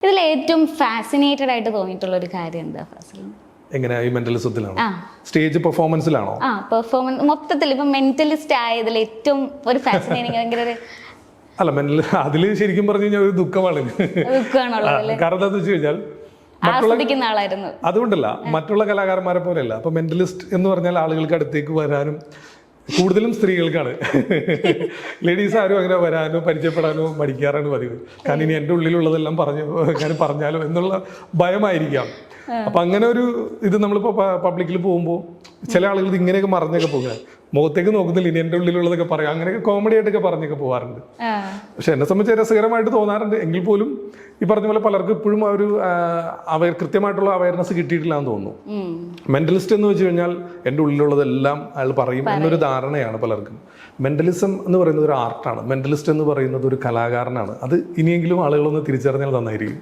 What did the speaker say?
ഇതിൽ ഏറ്റവും ഫാസിനേറ്റഡ് ആയിട്ട് തോന്നിയിട്ടുള്ള ഒരു കാര്യം എന്താ ഫാസിലിന്? എങ്ങനെ ഈ മെന്റലിസത്തിലാണോ, സ്റ്റേജ് പെർഫോമൻസിലാണോ? പെർഫോമൻസ് മൊത്തത്തിൽ ഇപ്പൊ മെന്റലിസ്റ്റ് ആയതിൽ ഏറ്റവും ഒരു ഫാസിനേറ്റിംഗ് ഭയങ്കര ഒരു അല്ല അതില് ശരിക്കും പറഞ്ഞു കഴിഞ്ഞാൽ ഒരു ദുഃഖമാണ്. ദുഃഖമാണുള്ളത്. കാരണം എന്താന്ന് വെച്ച് കഴിഞ്ഞാൽ ആസ്വദിക്കുന്ന ആളായിരുന്നു. അതുകൊണ്ടല്ല, മറ്റുള്ള കലാകാരന്മാരെ പോലെയല്ല. അപ്പൊ മെന്റലിസ്റ്റ് എന്ന് പറഞ്ഞാൽ ആളുകൾക്ക് അടുത്തേക്ക് വരാനും കൂടുതലും സ്ത്രീകൾക്കാണ്. ലേഡീസ് ആരും അങ്ങനെ വരാനോ പരിചയപ്പെടാനോ മടിക്കാറാണ് പതിവ്. കാരണം ഇനി എൻ്റെ ഉള്ളിലുള്ളതെല്ലാം പറഞ്ഞാലോ എന്നുള്ള ഭയമായിരിക്കാം. അപ്പൊ അങ്ങനെ ഒരു ഇത് നമ്മളിപ്പോ പബ്ലിക്കിൽ പോകുമ്പോൾ ചില ആളുകൾ ഇങ്ങനെയൊക്കെ മറിഞ്ഞൊക്കെ പോകുക, മുഖത്തേക്ക് നോക്കുന്നില്ല, ഇനി എൻ്റെ ഉള്ളിലുള്ളതൊക്കെ പറയാം, അങ്ങനെയൊക്കെ കോമഡി ആയിട്ടൊക്കെ പറഞ്ഞൊക്കെ പോകാറുണ്ട്. പക്ഷെ എന്നെ സംബന്ധിച്ച് രസകരമായിട്ട് തോന്നാറുണ്ട്. എങ്കിൽ പോലും ഈ പറഞ്ഞ പോലെ പലർക്കും ഇപ്പോഴും ആ ഒരു കൃത്യമായിട്ടുള്ള അവയർനെസ് കിട്ടിയിട്ടില്ല എന്ന് തോന്നുന്നു. മെന്റലിസ്റ്റ് എന്ന് വെച്ച് കഴിഞ്ഞാൽ എൻ്റെ ഉള്ളിലുള്ളതെല്ലാം അയാൾ പറയും എന്നൊരു ധാരണയാണ് പലർക്കും. മെന്റലിസം എന്ന് പറയുന്നത് ഒരു ആർട്ടാണ്, മെന്റലിസ്റ്റ് എന്ന് പറയുന്നത് ഒരു കലാകാരനാണ്. അത് ഇനിയെങ്കിലും ആളുകളൊന്ന് തിരിച്ചറിഞ്ഞാൽ നന്നായിരിക്കും.